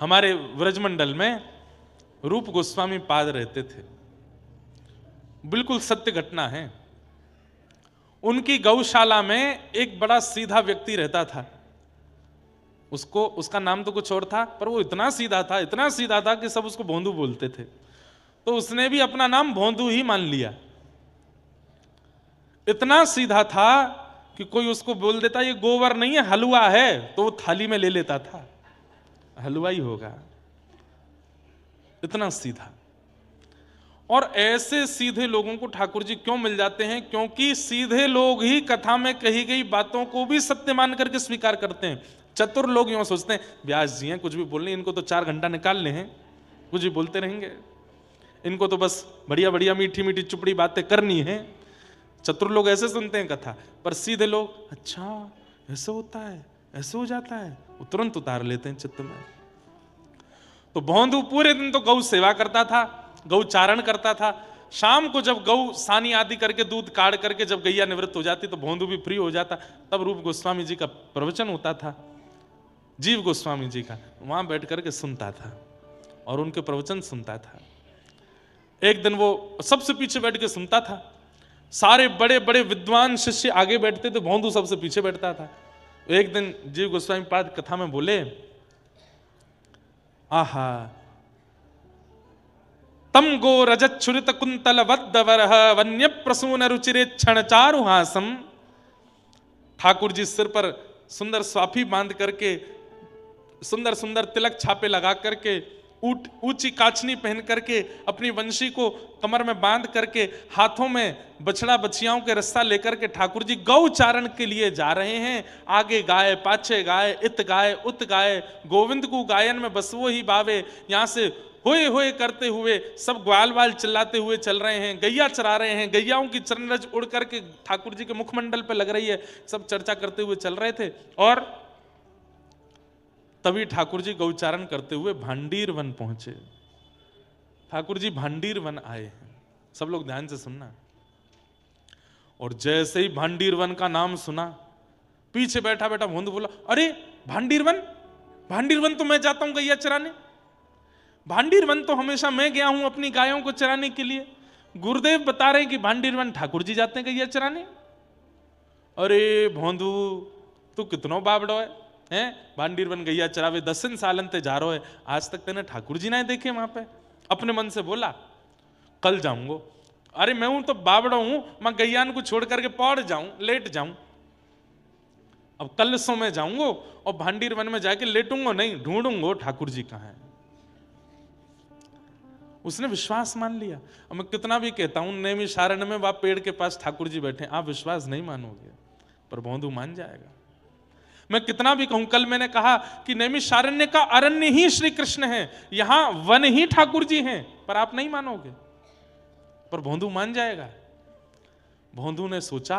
हमारे व्रजमंडल में रूप गोस्वामी पाद रहते थे, बिल्कुल सत्य घटना है। उनकी गौशाला में एक बड़ा सीधा व्यक्ति रहता था। उसका नाम तो कुछ और था, पर वो इतना सीधा था कि सब उसको भोंदू बोलते थे। तो उसने भी अपना नाम भोंदू ही मान लिया। इतना सीधा था कि कोई उसको बोल देता ये गोबर नहीं है हलवा है, तो वो थाली में ले लेता था, हलवा ही होगा, इतना सीधा। और ऐसे सीधे लोगों को ठाकुर जी क्यों मिल जाते हैं? क्योंकि सीधे लोग ही कथा में कही गई बातों को भी सत्य मान करके स्वीकार करते हैं। चतुर लोग यूं सोचते हैं व्यास जी हैं, कुछ भी बोलने, इनको तो 4 घंटा निकालने हैं, कुछ भी बोलते रहेंगे, इनको तो बस बढ़िया बढ़िया मीठी मीठी चुपड़ी बातें करनी है। चतुर लोग ऐसे सुनते हैं कथा, पर सीधे लोग अच्छा ऐसे होता है, ऐसे हो जाता है, वो तुरंत उतार लेते हैं चित्त में। तो भोंदू पूरे दिन तो गौ सेवा करता था, गौ चारण करता था। शाम को जब गौ सानी आदि करके दूध काढ़ करके जब गैया निवृत्त हो जाती तो भोंदू भी फ्री हो जाता। तब रूप गोस्वामी जी का प्रवचन होता था, जीव गोस्वामी जी का, वहां बैठ करके सुनता था और उनके प्रवचन सुनता था। एक दिन वो सबसे पीछे बैठ के सुनता था, सारे बड़े बड़े विद्वान शिष्य आगे बैठते थे, भोंदू सबसे पीछे बैठता था। एक दिन जीव गोस्वामी पाद कथा में बोले, आहा तम गो रजत छुरित कुंतल वद्दवरह वन्य प्रसून रुचिरे क्षण चारुहासम। ठाकुर जी सिर पर सुंदर स्वाफी बांध करके, सुंदर सुंदर तिलक छापे लगा करके, ऊंची काचनी पहन करके, अपनी वंशी को कमर में बांध करके, हाथों में बछड़ा बछियाओं के रस्सा लेकर के ठाकुर जी गौ चारण के लिए जा रहे हैं। आगे गाय, पाछे गाय, इत गाय उत गाय, गोविंद को गायन में बसवो ही बावे। यहां से होए होए करते हुए सब ग्वाल वाल चिल्लाते हुए चल रहे हैं, गैया चरा रहे हैं, गैयाओं की चरणरज उड़ करके ठाकुर जी के मुखमंडल पे लग रही है, सब चर्चा करते हुए चल रहे थे। और तभी ठाकुर जी गौचारण करते हुए भांडीर वन पहुंचे। ठाकुर जी भांडीर वन आए हैं, सब लोग ध्यान से सुनना। और जैसे ही भांडीर वन का नाम सुना, पीछे बैठा बैठा भोंदू बोला, अरे भांडीर वन तो मैं जाता हूं गैया चराने, भांडीर वन तो हमेशा मैं गया हूं अपनी गायों को चराने के लिए, गुरुदेव बता रहे कि भांडीर वन ठाकुर जी जाते हैं गैया चराने। अरे भोंदू तू कितनो बाबड़ो है, भांडीर वन गैया चरावे 10 सालन ते जा रहो है, आज तक तेने ठाकुर जी ना देखे वहां पे। अपने मन से बोला कल जाऊंगा। अरे मैं हूं तो बाबड़ो हूं, मैं गैयान को छोड़ करके पौड़ जाऊं, लेट जाऊं। अब कल सो में जाऊंगा और भांडीर वन में जाके लेटूंगा नहीं, ढूंढूंगा ठाकुर जी कहां है। उसने विश्वास मान लिया। अब मैं कितना भी कहता हूं नैमिषारण्य में वह पेड़ के पास ठाकुर जी बैठे, आप विश्वास नहीं मानोगे, पर भोंदू मान जाएगा। मैं कितना भी कहूं, कल मैंने कहा कि नैमिषारण्य का अरण्य ही श्री कृष्ण है, यहां वन ही ठाकुर जी हैं, पर आप नहीं मानोगे, पर भोंदू मान जाएगा। भोंदू ने सोचा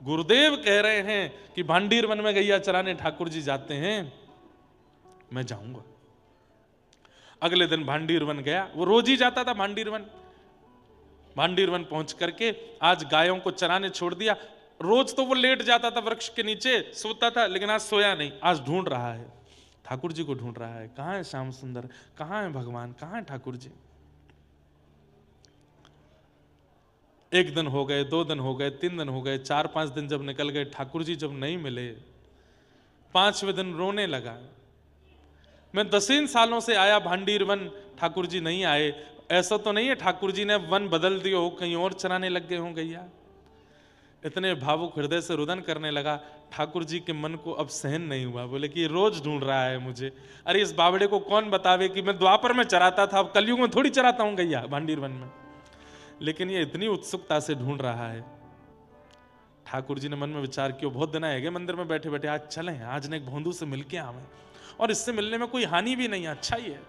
गुरुदेव कह रहे हैं कि भांडीर वन में गैया चराने ठाकुर जी जाते हैं, मैं जाऊंगा। अगले दिन भांडीर वन गया, वो रोज ही जाता था भांडीर वन। भांडीर वन पहुंच करके आज गायों को चराने छोड़ दिया। रोज तो वो लेट जाता था वृक्ष के नीचे, सोता था, लेकिन आज सोया नहीं, आज ढूंढ रहा है, ठाकुर जी को ढूंढ रहा है। कहां है श्याम सुंदर, कहां है भगवान, कहां है ठाकुर जी। 1 दिन हो गए, 2 दिन हो गए, 3 दिन हो गए, 4-5 दिन जब निकल गए, ठाकुर जी जब नहीं मिले, 5वें दिन रोने लगा। मैं 10 सालों से आया भांडीर वन, ठाकुर जी नहीं आए, ऐसा तो नहीं है ठाकुर जी ने वन बदल दिया हो, कहीं और चराने लग गए हों गैया। इतने भावुक हृदय से रुदन करने लगा। ठाकुर जी के मन को अब सहन नहीं हुआ, बोले कि ये रोज ढूंढ रहा है मुझे। अरे इस बावड़े को कौन बतावे कि मैं द्वापर में चराता था, अब कलयुग में थोड़ी चराता हूं गैया भांडीर वन में, लेकिन ये इतनी उत्सुकता से ढूंढ रहा है। ठाकुर जी ने मन में विचार किया, बहुत दिन आएंगे मंदिर में बैठे बैठे, आज चलें, आज ने एक भोंदू से मिलके आवे, और इससे मिलने में कोई हानि भी नहीं है, अच्छा ही है।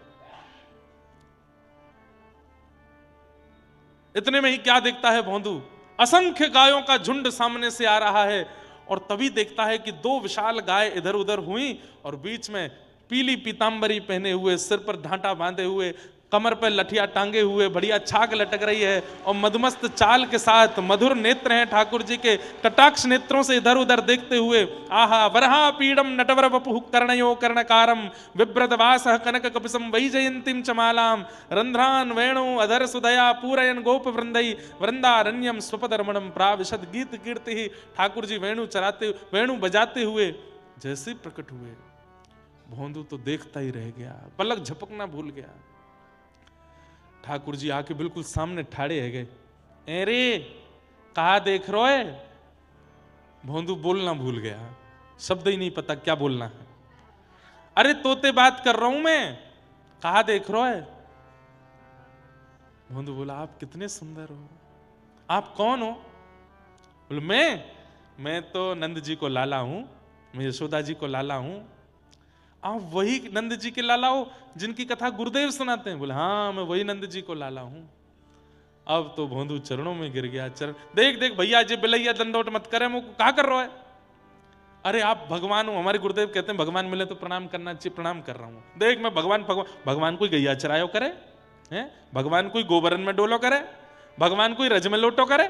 इतने में ही क्या देखता है भोंदू, असंख्य गायों का झुंड सामने से आ रहा है, और तभी देखता है कि 2 विशाल गाय इधर उधर हुई, और बीच में पीली पीतांबरी पहने हुए, सिर पर ढांटा बांधे हुए, कमर पे लठिया टांगे हुए, बढ़िया छाक लटक रही है और मधुमस्त चाल के साथ मधुर नेत्र हैं ठाकुर जी के, कटाक्ष नेत्रों से इधर उधर देखते हुए। आहा वरहा पीडम नटवर वपुः कर्णयो कर्णकारम बिभ्रत वासः कनक कपिसम वैजयंतीम चमालाम रंध्रान वेणु अधर सुदया पूरयन गोप वृंदई वृंदारण्यम स्वपदरमणम प्राविशद गीत कीर्ति। ठाकुर जी वेणु बजाते हुए जैसे प्रकट हुए, भोंदू तो देखता ही रह गया, पलक झपकना भूल गया। ठाकुर जी आके बिल्कुल सामने ठाड़े है गए। अरे कहा देख रहे है? भोंदू बोलना भूल गया, शब्द ही नहीं पता क्या बोलना है। अरे तोते बात कर रहा हूं मैं, कहा देख रहे है? भोंदू बोला आप कितने सुंदर हो, आप कौन हो? बोले मैं तो नंद जी को लाला हूं, मैं यशोदा जी को लाला हूं। आप वही नंद जी के लाला हो जिनकी कथा गुरुदेव सुनाते हैं? बोले हाँ मैं वही नंद जी को लाला हूं। अब तो भोंदू चरणों में गिर गया। चरण देख देख भैया जी बिलैया दंडोट मत करे, मुझको कहा कर रहा है? अरे आप भगवान हो, हमारे गुरुदेव कहते हैं भगवान मिले तो प्रणाम करना चाहिए, प्रणाम कर रहा हूं। देख मैं भगवान कोई गैया चरायो करे है? भगवान कोई गोबरन में डोलो करे? भगवान कोई रज में लोटो करे?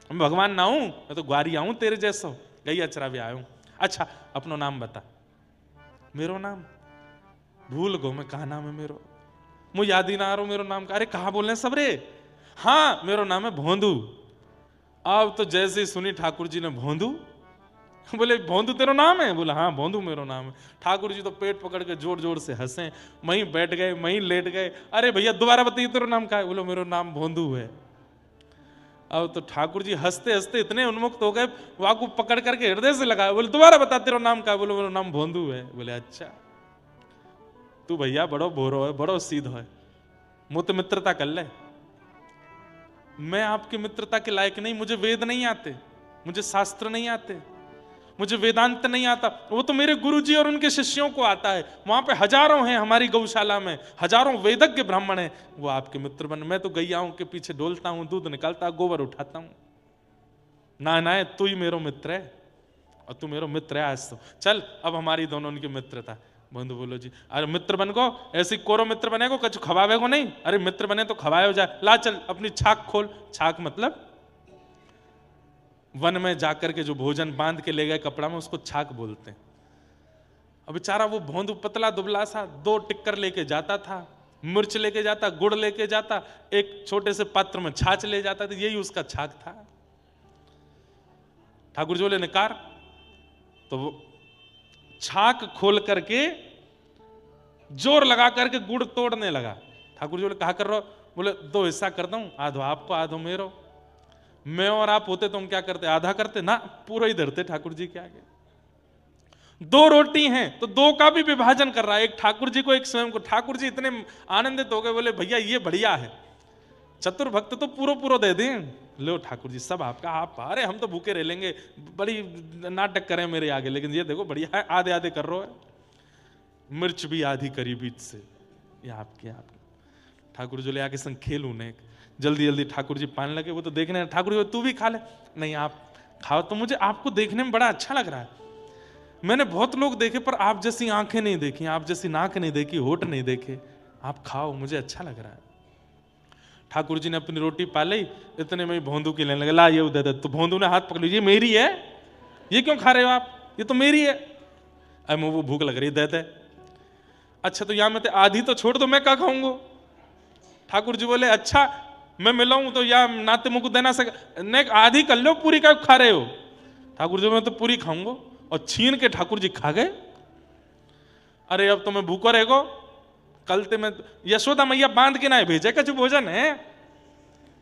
मैं भगवान ना हूं, मैं तो ग्वारी आऊं तेरे जैसा, गैया चरावे आया हूं। अच्छा अपनो नाम बता। मेरो नाम भूल गो मैं, कहा नाम है मेरो, मुझे याद ही ना आ रहा मेरो नाम का। अरे कहा बोल रहे सब रे? हाँ मेरो नाम है भोंदू। अब तो जैसे ही सुनी ठाकुर जी ने भोंदू, बोले भोंदू तेरा नाम है? बोला हाँ भोंदू मेरो नाम है। ठाकुर जी तो पेट पकड़ के जोर जोर से हंसे, वहीं बैठ गए, वहीं लेट गए। अरे भैया दोबारा बताइए तेरा नाम क्या है? बोलो मेरो नाम भोंदू है। अब तो ठाकुर जी हंसते हंसते इतने उन्मुक्त हो गए, वाकू पकड़ करके हृदय से लगाया। बोले दोबारा बता तेरा नाम क्या है? बोलो मेरा नाम भोंदू है। बोले अच्छा तू भैया बड़ो भोरो है, बड़ो सीधो है, मुझे मित्रता कर ले। मैं आपकी मित्रता के लायक नहीं, मुझे वेद नहीं आते, मुझे शास्त्र नहीं आते, मुझे वेदांत नहीं आता, वो तो मेरे गुरुजी और उनके शिष्यों को आता है। वहां पे हजारों हैं, हमारी गौशाला में हजारों वेदज्ञ ब्राह्मण हैं, वो आपके मित्र बन। मैं तो गैयाओं के पीछे डोलता हूं, दूध निकालता, गोबर उठाता हूं। ना तू ही मेरो मित्र है, और तू मेरो मित्र है आज तो। चल अब हमारी दोनों उनकी मित्रता। बंधु बोलो जी अरे मित्र बन को, ऐसी कोरो मित्र बने को कछ खवावे को नहीं। अरे मित्र बने तो खवाए जाए, ला चल अपनी छाक खोल। छाक मतलब वन में जाकर के जो भोजन बांध के ले गए कपड़ा में, उसको छाक बोलते हैं। अब बेचारा वो भोंदू पतला दुबला सा 2 टिक्कर लेके जाता था, मिर्च लेके जाता, गुड़ लेके जाता, एक छोटे से पात्र में छाछ ले जाता था, यही उसका छाक था। ठाकुर जी बोले निकार, तो वो छाक खोल करके जोर लगा करके गुड़ तोड़ने लगा। ठाकुर जी बोले कहा कर रहे हो? बोले 2 हिस्सा कर दूं, आधो आपको आधो मेरो। मैं और आप होते तो हम क्या करते? आधा करते ना, पूरा ही धरते ठाकुर जी के आगे। 2 रोटी हैं तो 2 का भी विभाजन कर रहा है, एक ठाकुर जी को एक स्वयं को। ठाकुर जी इतने आनंदित हो गए, बोले भैया ये बढ़िया है, चतुर भक्त तो पूरा दे दें। लो ठाकुर जी सब आपका, आप अरे हम तो भूखे रह लेंगे, बड़ी नाटक करें मेरे आगे, लेकिन ये देखो बढ़िया है, आधे आधे कर रहे हो। मिर्च भी आधी करी बीच से, ये आपके। ठाकुर जी ले आके संग खेलू ने, जल्दी जल्दी ठाकुर जी पाने लगे। वो तो देखने, ठाकुर जी तू भी खा ले। नहीं आप खाओ, तो मुझे आपको देखने में बड़ा अच्छा लग रहा है। मैंने बहुत लोग देखे पर आप जैसी आंखें नहीं देखी, आप जैसी नाक नहीं देखी, होठ नहीं देखे, आप खाओ, मुझे अच्छा लग रहा है। ठाकुर जी ने अपनी रोटी पाली, इतने में भोंदू की लेने लगे, ला ये दे दे। तो भोंदू ने हाथ पकड़ लिया, ये मेरी है, ये क्यों खा रहे हो आप, ये तो मेरी है। अब वो भूख लग रही, दे दे। अच्छा तो यहां में आधी तो छोड़ दो, मैं क्या खाऊंगा? ठाकुर जी बोले अच्छा मैं मिलाऊं तो या नाते मुझको देना सके, ने आधी कर लो, पूरी क्या खा रहे हो? ठाकुर जी मैं तो पूरी खाऊंगा, और छीन के ठाकुर जी खा गए। अरे अब तो मैं भूखो रहेगो, कल ते मैं यशोदा मैया बांध के ना भेजे कछु भोजन है,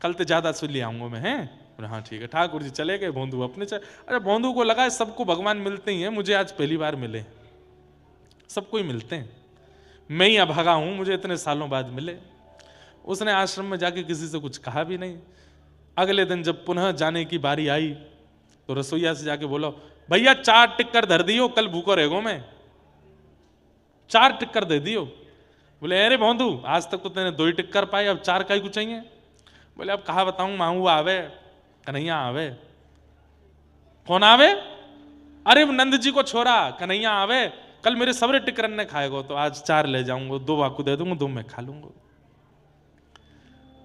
कल ते ज्यादा सुन ले आऊंगा मैं। है हाँ ठीक है। ठाकुर जी चले गए, भोंदू अपने चले। अरे भोंदू को लगा सबको भगवान मिलते ही हैं, मुझे आज पहली बार मिले, सबको ही मिलते हैं, मैं ही अभागा हूं, मुझे इतने सालों बाद मिले। उसने आश्रम में जाके किसी से कुछ कहा भी नहीं। अगले दिन जब पुनः जाने की बारी आई तो रसोईया से जाके बोलो भैया 4 टिक्कर धर दियो, कल भूखो रहेगो मैं, 4 टिक्कर दे दियो। बोले अरे भोंदू आज तक तो तेने 2 ही टिक्कर पाए, अब 4 का ही कुछ चाहिए? बोले अब कहा बताऊं, माहू आवे, कन्हैया आवे। कौन आवे? अरे नंद जी को छोरा कन्हैया आवे, कल मेरे सबरे टिक्कर ने खाएगो, तो आज 4 ले जाऊंगा, 2 वाकू दे दूंगा, 2 मैं खा लूंगा।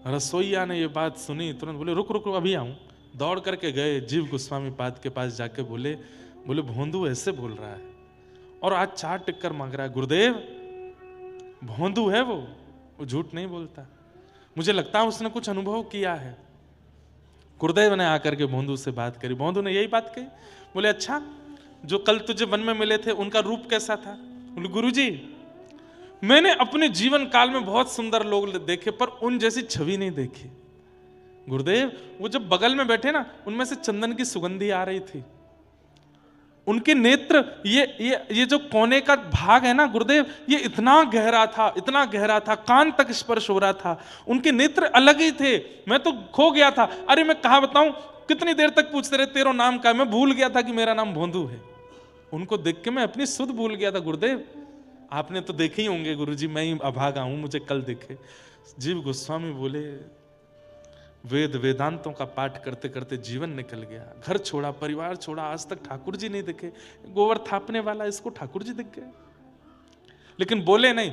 रसोईया ने ये बात सुनी, तुरंत बोले रुक रुक अभी आऊं। दौड़ करके गए जीव गोस्वामी पाद के पास, जाके बोले भोंदू ऐसे बोल रहा है और आज 4 टिक्कर मांग रहा है। गुरुदेव, भोंदू है वो झूठ नहीं बोलता, मुझे लगता है उसने कुछ अनुभव किया है। गुरुदेव ने आकर के भोंदू से बात करी। भोंदू ने यही बात कही। बोले अच्छा, जो कल तुझे वन में मिले थे उनका रूप कैसा था? बोले गुरुजी, मैंने अपने जीवन काल में बहुत सुंदर लोग देखे पर उन जैसी छवि नहीं देखी। गुरुदेव, वो जब बगल में बैठे ना, उनमें से चंदन की सुगंधी आ रही थी। उनके नेत्र, ये जो कोने का भाग है ना गुरुदेव, ये इतना गहरा था, कान तक स्पर्श हो रहा था। उनके नेत्र अलग ही थे, मैं तो खो गया था। अरे मैं कहा बताऊं, कितनी देर तक पूछते रहे तेरा नाम क्या है, मैं भूल गया था कि मेरा नाम भोंदू है। उनको देख के मैं अपनी सुध भूल गया था। गुरुदेव, आपने तो देखे ही होंगे गुरुजी, मैं ही अभागा हूं, मुझे कल देखे। जीव गोस्वामी बोले वेद वेदांतों का पाठ करते करते जीवन निकल गया, घर छोड़ा, परिवार छोड़ा, आज तक ठाकुर जी नहीं दिखे। गोबर थापने वाला, इसको ठाकुर जी दिख गए, लेकिन बोले नहीं।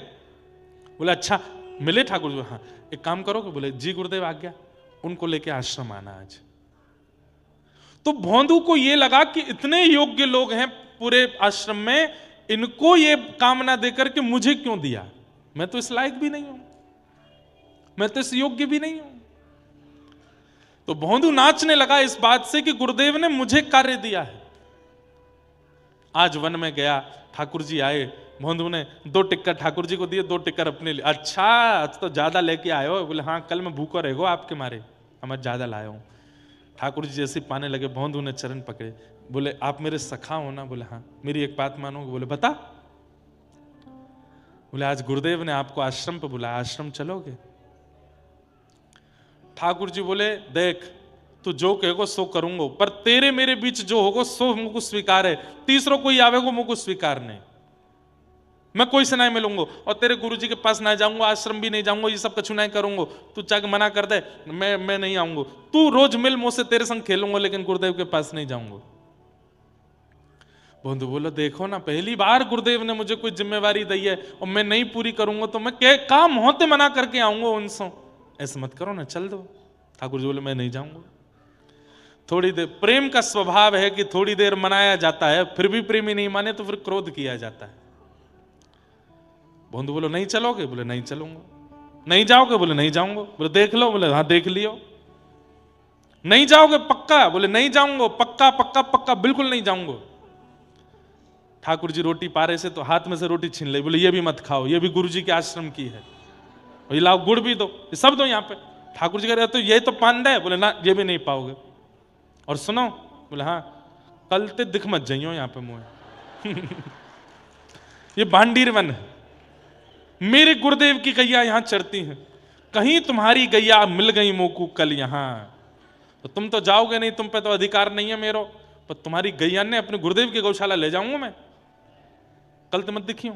बोले अच्छा मिले ठाकुर जी? हाँ, एक काम करोगे? बोले जी गुरुदेव आज्ञा। उनको लेके आश्रम आना आज। तो भोंदू को ये लगा कि इतने योग्य लोग हैं पूरे आश्रम में, इनको ये कामना देकर के मुझे क्यों दिया? मैं तो इस लायक भी नहीं हूं, मैं तो इस योग्य भी नहीं हूं। तो भोंदू नाचने लगा इस बात से कि गुरुदेव ने मुझे कार्य दिया है। आज वन में गया, ठाकुर जी आए, भोंदू ने 2 टिक्कर ठाकुर जी को दिए, 2 टिक्कर अपने लिए। अच्छा, आज तो ज्यादा लेके आए हो? बोले हाँ, कल मैं भूखा रहेगो आपके मारे, मैं ज्यादा लाया हूं। ठाकुर जी जैसे पाने लगे, भोंदू ने चरण पकड़े। बोले आप मेरे सखा हो ना? बोले हाँ। मेरी एक बात मानोगे? बोले बता। बोले आज गुरुदेव ने आपको आश्रम पे बुलाया, आश्रम चलोगे? ठाकुर जी बोले देख, तू जो कहेगो सो करूंगा, पर तेरे मेरे बीच जो होगा सो मुझको स्वीकार है। तीसरो कोई आवेगो मुझको स्वीकार नहीं, मैं कोई से नहीं मिलूंगा और तेरे गुरुजी के पास ना जाऊंगा, आश्रम भी नहीं जाऊंगा, ये सब कछु नहीं करूंगा। तू चाहे मना कर दे, मैं नहीं आऊंगा। तू रोज मिल मुझसे, तेरे संग खेलूंगा, लेकिन गुरुदेव के पास नहीं जाऊंगा। भोंदू बोला देखो ना, पहली बार गुरुदेव ने मुझे कोई जिम्मेवारी दी है और मैं नहीं पूरी करूंगा तो मैं क्या काम होते मना करके आऊंगा उनसे। ऐसा मत करो ना, चल दो। ठाकुर जी बोले मैं नहीं जाऊंगा। थोड़ी देर, प्रेम का स्वभाव है कि थोड़ी देर मनाया जाता है, फिर भी प्रेमी नहीं माने तो फिर क्रोध किया जाता है। भोंदू बोलो नहीं चलोगे? बोले नहीं चलूंगा। नहीं जाओगे? बोले नहीं जाऊंगा। बोले देख लो? बोले हाँ देख लियो। नहीं जाओगे पक्का? बोले नहीं जाऊंगा, पक्का पक्का पक्का, बिल्कुल नहीं जाऊंगा। ठाकुर जी रोटी पा रहे से तो हाथ में से रोटी छीन ले। बोले ये भी मत खाओ, ये भी गुरु जी के आश्रम की है, ये लाओ गुड़ भी दो, ये सब दो यहाँ पे। ठाकुर जी कह रहे तो ये तो पांडा है। बोले ना, ये भी नहीं पाओगे। और सुनो? बोले हाँ, कल ते दिख मत जाइयो यहाँ पे मुझे ये भांडीर वन है, मेरे गुरुदेव की गैया यहां चढ़ती हैं, कहीं तुम्हारी गैया मिल गई मोकू कल यहां तो तुम तो जाओगे नहीं, तुम पे तो अधिकार नहीं है मेरो, पर तुम्हारी गैया ने अपने गुरुदेव की गौशाला ले जाऊंगा मैं, कल तो मत दिखियो।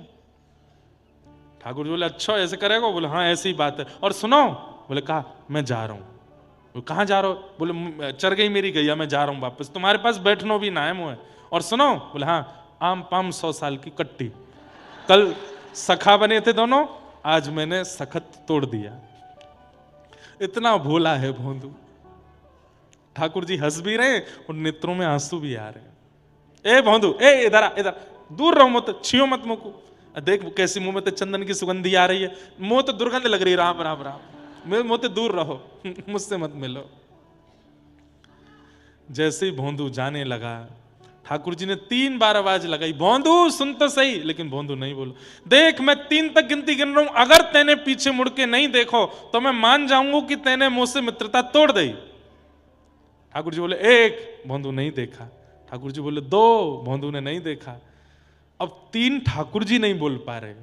ठाकुर जी बोले अच्छा ऐसे करेगा? बोले हाँ ऐसी ही बात है। और सुनो? बोले कहा मैं जा रहा हूं। कहाँ जा रहा हो? बोले चढ़ गई मेरी गैया, मैं जा रहा हूं वापस, तुम्हारे पास बैठना भी ना है मुझे। और सुनो? बोले हाँ, आम पाम 100 साल की कट्टी, कल सखा बने थे दोनों, आज मैंने सखत तोड़ दिया। इतना भोला है भोंदू। ठाकुर जी हंस भी रहे और नेत्रों में आंसू भी आ रहे हैं। ए भोंदू, ए इधर आ, इधर दूर रहो, मत छियो मत मुझको। देख कैसी मुंह में तो चंदन की सुगंधी आ रही है, मुंह तो दुर्गंध लग रही है, राम राम राम, मुंह तो दूर रहो मुझसे मत मिलो। जैसे ही भोंदू जाने लगा, ठाकुर जी ने 3 बार आवाज लगाई, भोंदू सुन तो सही, लेकिन भोंदू नहीं बोलो। देख मैं 3 तक गिनती गिन रहा हूं, अगर तेने पीछे मुड़ के नहीं देखो तो मैं मान जाऊंगा कि तेने मुझसे मित्रता तोड़ दी। ठाकुर जी बोले 1, भोंदू नहीं देखा। ठाकुर जी बोले 2, भोंदू ने नहीं देखा। अब 3 ठाकुर जी नहीं बोल पा रहे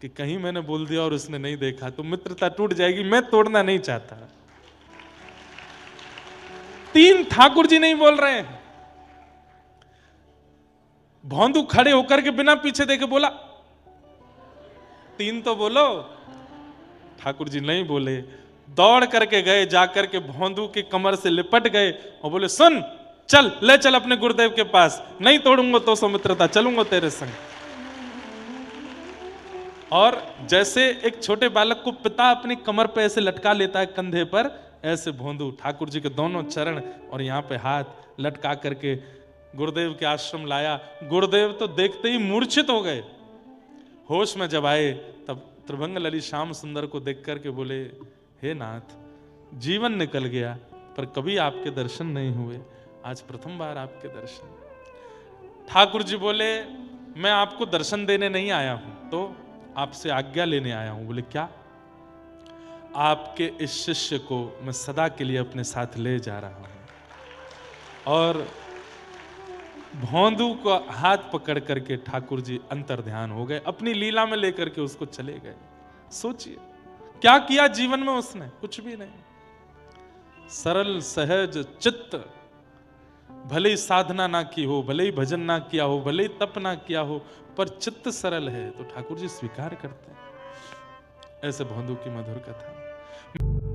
कि कहीं मैंने बोल दिया और उसने नहीं देखा तो मित्रता टूट जाएगी, मैं तोड़ना नहीं चाहता। 3 ठाकुर जी नहीं बोल रहे हैं। भोंदू खड़े होकर के बिना पीछे देखे बोला 3 तो बोलो। ठाकुर जी नहीं बोले, दौड़ करके गए, जाकर के भोंदू की कमर से लिपट गए और बोले सुन, चल ले चल अपने गुरुदेव के पास, नहीं तोड़ूंगा तो सौमित्रता, चलूंगा तेरे संग। और जैसे एक छोटे बालक को पिता अपनी कमर पे ऐसे लटका लेता है कंधे पर, ऐसे भोंदू ठाकुर जी के दोनों चरण और यहाँ पे हाथ लटका करके गुरुदेव के आश्रम लाया। गुरुदेव तो देखते ही मूर्छित हो गए। होश में जब आए तब त्रिभंग ललित श्याम सुंदर को देख करके बोले, हे नाथ, जीवन निकल गया पर कभी आपके दर्शन नहीं हुए, आज प्रथम बार आपके दर्शन। ठाकुर जी बोले, मैं आपको दर्शन देने नहीं आया हूं, तो आपसे आज्ञा लेने आया हूं। बोले क्या? आपके इस शिष्य को मैं सदा के लिए अपने साथ ले जा रहा हूं। और भौंदू को हाथ पकड़ करके ठाकुर जी अंतर ध्यान हो गए, अपनी लीला में लेकर के उसको चले गए। सोचिए क्या किया जीवन में उसने? कुछ भी नहीं। सरल सहज चित्त, भले ही साधना ना की हो, भले ही भजन ना किया हो, भले ही तप ना किया हो, पर चित्त सरल है तो ठाकुर जी स्वीकार करते हैं। ऐसे भौंदू की मधुर कथा।